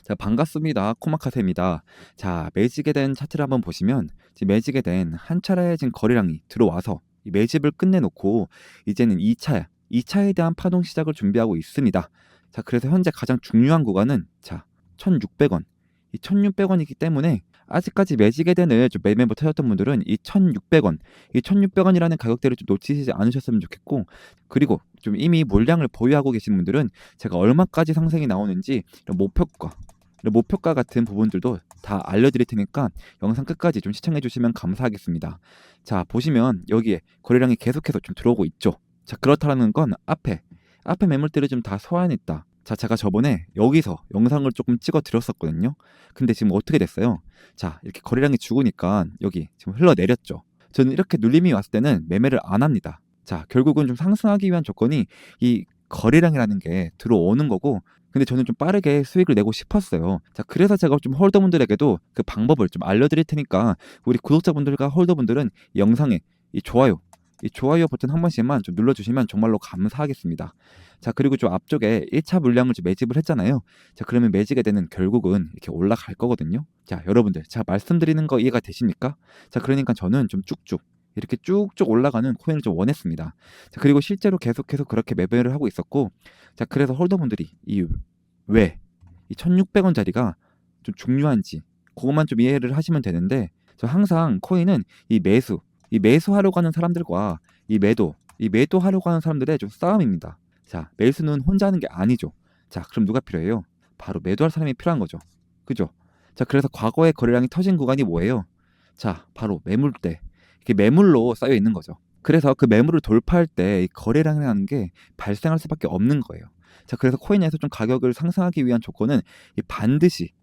자, 반갑습니다. 코마카세입니다. 자, 매집에 된 차트를 한번 보시면 지금 매집에 된 한 차례의 지금 거래량이 들어와서 이 매집을 끝내놓고 이제는 2차에 대한 파동 시작을 준비하고 있습니다. 자, 그래서 현재 가장 중요한 구간은 자, 1,600원. 이 1,600원이기 때문에 아직까지 매집에 된을 좀 매매 못 하셨던 분들은 이 1,600원, 이 1,600원이라는 가격대를 좀 놓치지 않으셨으면 좋겠고, 그리고 좀 이미 물량을 보유하고 계신 분들은 제가 얼마까지 상승이 나오는지 이런 목표가 같은 부분들도 다 알려드릴 테니까 영상 끝까지 좀 시청해 주시면 감사하겠습니다. 자, 보시면 여기에 거래량이 계속해서 좀 들어오고 있죠. 자, 그렇다는 건 앞에 매물들을 좀 다 소화해냈다. 자, 제가 저번에 여기서 영상을 조금 찍어 드렸었거든요. 근데 지금 어떻게 됐어요? 자, 이렇게 거래량이 죽으니까 여기 지금 흘러내렸죠. 저는 이렇게 눌림이 왔을 때는 매매를 안 합니다. 자, 결국은 좀 상승하기 위한 조건이 이 거래량이라는 게 들어오는 거고, 근데 저는 좀 빠르게 수익을 내고 싶었어요. 자, 그래서 제가 좀 홀더분들에게도 그 방법을 좀 알려드릴 테니까 우리 구독자분들과 홀더분들은 이 영상에 이 좋아요 버튼 한 번씩만 좀 눌러주시면 정말로 감사하겠습니다. 자, 그리고 좀 앞쪽에 1차 물량을 좀 매집을 했잖아요. 자, 그러면 매집에 되는 결국은 이렇게 올라갈 거거든요. 자, 여러분들, 제가 말씀드리는 거 이해가 되십니까? 자, 그러니까 저는 좀 쭉쭉 이렇게 쭉쭉 올라가는 코인을 좀 원했습니다. 자, 그리고 실제로 계속해서 그렇게 매매를 하고 있었고, 자, 그래서 홀더분들이 이 1,600원짜리가 좀 중요한지 그것만 좀 이해를 하시면 되는데, 저 항상 코인은 이 매수하려고 하는 사람들과 이 매도하려고 하는 사람들의 좀 싸움입니다. 자, 매수는 혼자 하는 게 아니죠. 자, 그럼 누가 필요해요? 바로 매도할 사람이 필요한 거죠. 그죠? 자, 그래서 과거에 거래량이 터진 구간이 뭐예요? 자, 바로 매물대. 이게 매물로 쌓여 있는 거죠. 그래서 그 매물을 돌파할 때 이 거래량이라는 게 발생할 수밖에 없는 거예요. 자, 그래서 코인에서 좀 가격을 상승하기 위한 조건은 이 반드시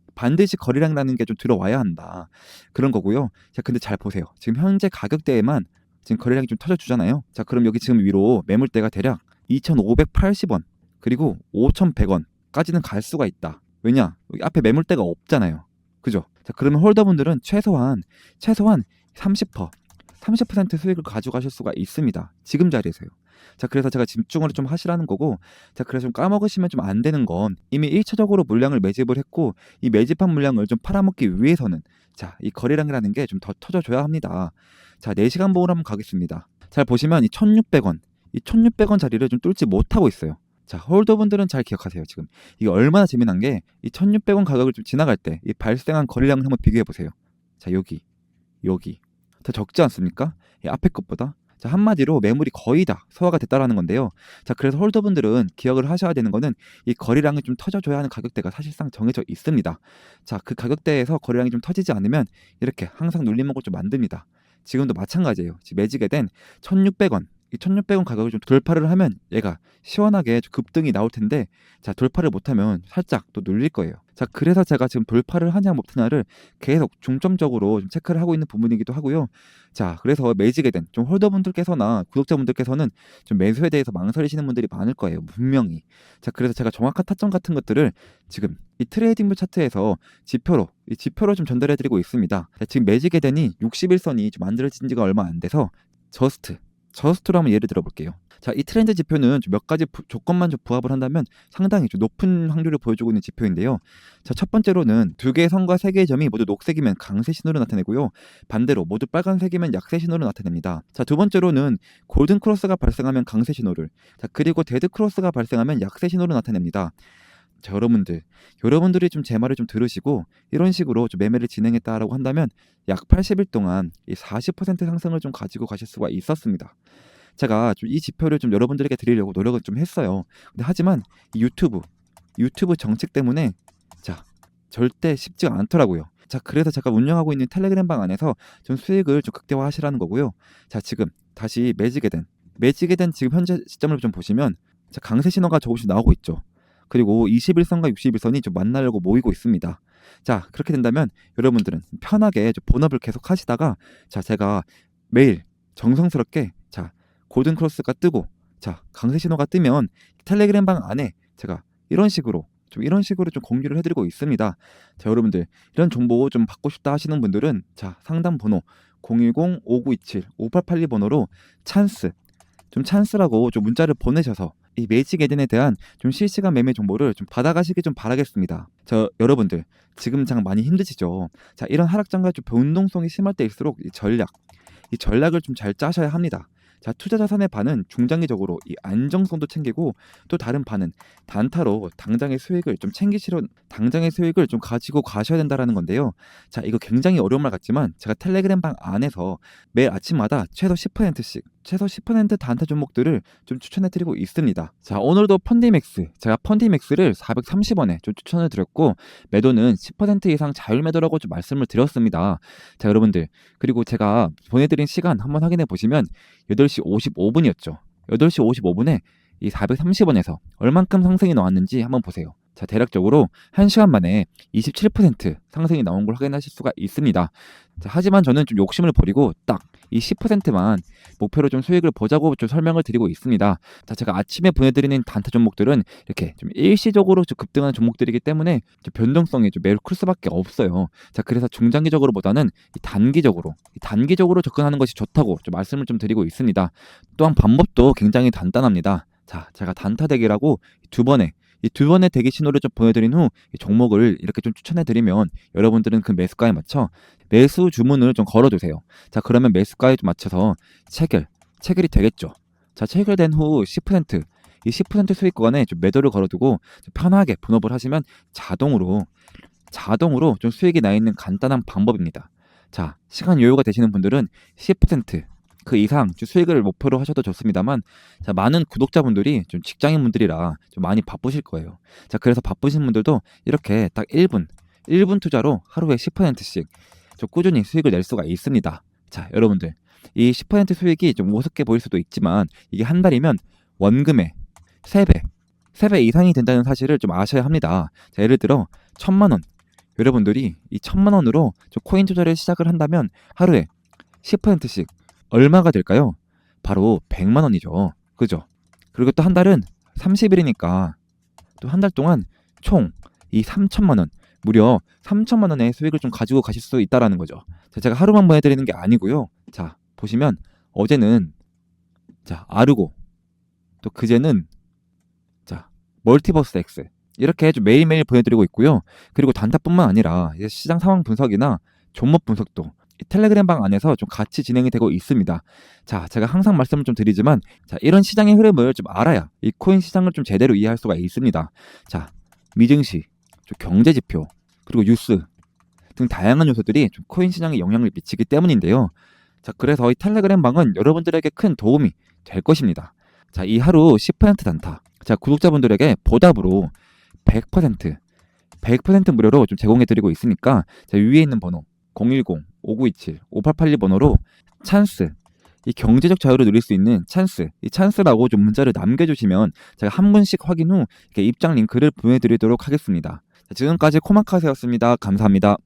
거래량이라는 게 좀 들어와야 한다. 그런 거고요. 자, 근데 잘 보세요. 지금 현재 가격대에만 지금 거래량이 좀 터져주잖아요. 자, 그럼 여기 지금 위로 매물대가 대략 2,580원 그리고 5,100원까지는 갈 수가 있다. 왜냐? 여기 앞에 매물대가 없잖아요. 그죠? 자, 그러면 홀더분들은 최소한 30% 수익을 가져가실 수가 있습니다. 지금 자리에서요. 자, 그래서 제가 집중을 좀 하시라는 거고, 자, 그래서 좀 까먹으시면 좀 안 되는 건 이미 1차적으로 물량을 매집을 했고, 이 매집한 물량을 좀 팔아먹기 위해서는 자, 이 거래량이라는 게 좀 더 터져줘야 합니다. 자, 4시간 보고 한번 가겠습니다. 잘 보시면 이 1,600원 자리를 좀 뚫지 못하고 있어요. 자, 홀더분들은 잘 기억하세요. 지금 이게 얼마나 재미난 게 이 1,600원 가격을 좀 지나갈 때 이 발생한 거래량을 한번 비교해 보세요. 자, 여기 더 적지 않습니까? 이 앞에 것보다. 자, 한마디로 매물이 거의 다 소화가 됐다라는 건데요. 자, 그래서 홀더분들은 기억을 하셔야 되는 거는 이 거래량이 좀 터져줘야 하는 가격대가 사실상 정해져 있습니다. 자, 그 가격대에서 거래량이 좀 터지지 않으면 이렇게 항상 눌림목을 좀 만듭니다. 지금도 마찬가지예요. 지금 매직에 된 1,600원, 이 1,600원 가격을 좀 돌파를 하면 얘가 시원하게 좀 급등이 나올 텐데, 자, 돌파를 못하면 살짝 또 눌릴 거예요. 자, 그래서 제가 지금 돌파를 하냐 못하냐를 계속 중점적으로 좀 체크를 하고 있는 부분이기도 하고요. 자, 그래서 매직에 된 좀 홀더분들께서나 구독자분들께서는 좀 매수에 대해서 망설이시는 분들이 많을 거예요. 분명히. 자, 그래서 제가 정확한 타점 같은 것들을 지금 이 트레이딩뷰 차트에서 지표로 좀 전달해 드리고 있습니다. 자, 지금 매직에 된이 61선이 좀 만들어진 지가 얼마 안 돼서 저스트로 한번 예를 들어 볼게요. 자, 이 트렌드 지표는 좀 몇 가지 조건만 좀 부합을 한다면 상당히 좀 높은 확률을 보여주고 있는 지표인데요. 자, 첫 번째로는 두 개의 선과 세 개의 점이 모두 녹색이면 강세 신호를 나타내고요. 반대로 모두 빨간색이면 약세 신호를 나타냅니다. 자, 두 번째로는 골든 크로스가 발생하면 강세 신호를, 자, 그리고 데드 크로스가 발생하면 약세 신호를 나타냅니다. 자, 여러분들이 좀 제 말을 좀 들으시고 이런 식으로 좀 매매를 진행했다라고 한다면 약 80일 동안 이 40% 상승을 좀 가지고 가실 수가 있었습니다. 제가 좀 이 지표를 좀 여러분들에게 드리려고 노력을 좀 했어요. 근데 하지만 이 유튜브 정책 때문에 자, 절대 쉽지가 않더라고요. 자, 그래서 제가 운영하고 있는 텔레그램 방 안에서 좀 수익을 좀 극대화하시라는 거고요. 자, 지금 다시 매직에 된 지금 현재 시점을 좀 보시면 자, 강세 신호가 조금씩 나오고 있죠. 그리고 21선과 61선이 좀 만나려고 모이고 있습니다. 자, 그렇게 된다면 여러분들은 편하게 좀 본업을 계속 하시다가 자, 제가 매일 정성스럽게 자, 골든 크로스가 뜨고 자, 강세 신호가 뜨면 텔레그램 방 안에 제가 이런 식으로 좀 공유를 해드리고 있습니다. 자, 여러분들 이런 정보 좀 받고 싶다 하시는 분들은 자, 상담 번호 010-5927-5882 번호로 찬스라고 좀 문자를 보내셔서 이 매직 에덴에 대한 좀 실시간 매매 정보를 좀 받아가시길 좀 바라겠습니다. 여러분들 지금 장 많이 힘드시죠? 자, 이런 하락장과 좀 변동성이 심할 때일수록 이 전략을 좀 잘 짜셔야 합니다. 자, 투자 자산의 반은 중장기적으로 이 안정성도 챙기고 또 다른 반은 단타로 당장의 수익을 좀 가지고 가셔야 된다라는 건데요. 자, 이거 굉장히 어려운 말 같지만 제가 텔레그램 방 안에서 매일 아침마다 최소 10% 단타 종목들을 좀 추천해드리고 있습니다. 자, 오늘도 제가 펀디맥스를 430원에 좀 추천을 드렸고 매도는 10% 이상 자율 매도라고 좀 말씀을 드렸습니다. 자, 여러분들 그리고 제가 보내드린 시간 한번 확인해 보시면 8시 55분이었죠. 8시 55분에 이 430원에서 얼만큼 상승이 나왔는지 한번 보세요. 자, 대략적으로 1시간 만에 27% 상승이 나온 걸 확인하실 수가 있습니다. 자, 하지만 저는 좀 욕심을 버리고 딱 이 10%만 목표로 좀 수익을 보자고 좀 설명을 드리고 있습니다. 자, 제가 아침에 보내드리는 단타 종목들은 이렇게 좀 일시적으로 좀 급등하는 종목들이기 때문에 좀 변동성이 좀 매우 클 수밖에 없어요. 자, 그래서 중장기적으로보다는 단기적으로 접근하는 것이 좋다고 좀 말씀을 좀 드리고 있습니다. 또한 방법도 굉장히 간단합니다. 자, 제가 단타 대기라고 이 두 번의 대기 신호를 좀 보내드린 후 이 종목을 이렇게 좀 추천해드리면 여러분들은 그 매수가에 맞춰 매수 주문을 좀 걸어두세요. 자, 그러면 매수가에 좀 맞춰서 체결이 되겠죠. 자, 체결된 후 10% 수익 구간에 좀 매도를 걸어두고 좀 편하게 분업을 하시면 자동으로 좀 수익이 나 있는 간단한 방법입니다. 자, 시간 여유가 되시는 분들은 10% 그 이상 좀 수익을 목표로 하셔도 좋습니다만, 자, 많은 구독자분들이 좀 직장인분들이라 좀 많이 바쁘실 거예요. 자, 그래서 바쁘신 분들도 이렇게 딱 1분 투자로 하루에 10%씩 좀 꾸준히 수익을 낼 수가 있습니다. 자, 여러분들 이 10% 수익이 좀 우습게 보일 수도 있지만 이게 한 달이면 원금의 3배 이상이 된다는 사실을 좀 아셔야 합니다. 자, 예를 들어 1,000만 원, 여러분들이 이 1,000만 원으로 좀 코인 투자를 시작을 한다면 하루에 10%씩 얼마가 될까요? 바로 100만 원이죠. 그죠? 그리고 또 한 달은 30일이니까 또 한 달 동안 총 이 3천만 원, 무려 3천만 원의 수익을 좀 가지고 가실 수 있다라는 거죠. 자, 제가 하루만 보내드리는 게 아니고요. 자, 보시면 어제는 아르고, 또 그제는 멀티버스 X 이렇게 좀 매일매일 보내드리고 있고요. 그리고 단타뿐만 아니라 시장 상황 분석이나 종목 분석도 이 텔레그램 방 안에서 좀 같이 진행이 되고 있습니다. 자, 제가 항상 말씀을 좀 드리지만, 자, 이런 시장의 흐름을 좀 알아야 이 코인 시장을 좀 제대로 이해할 수가 있습니다. 자, 미증시, 좀 경제 지표, 그리고 뉴스 등 다양한 요소들이 좀 코인 시장에 영향을 미치기 때문인데요. 자, 그래서 이 텔레그램 방은 여러분들에게 큰 도움이 될 것입니다. 자, 이 하루 10% 단타, 자, 구독자분들에게 보답으로 100% 무료로 좀 제공해드리고 있으니까, 자, 위에 있는 번호 010-5927-5882 번호로 찬스, 이 경제적 자유를 누릴 수 있는 이 찬스라고 좀 문자를 남겨주시면 제가 한 분씩 확인 후 이렇게 입장 링크를 보내드리도록 하겠습니다. 자, 지금까지 코마카세였습니다. 감사합니다.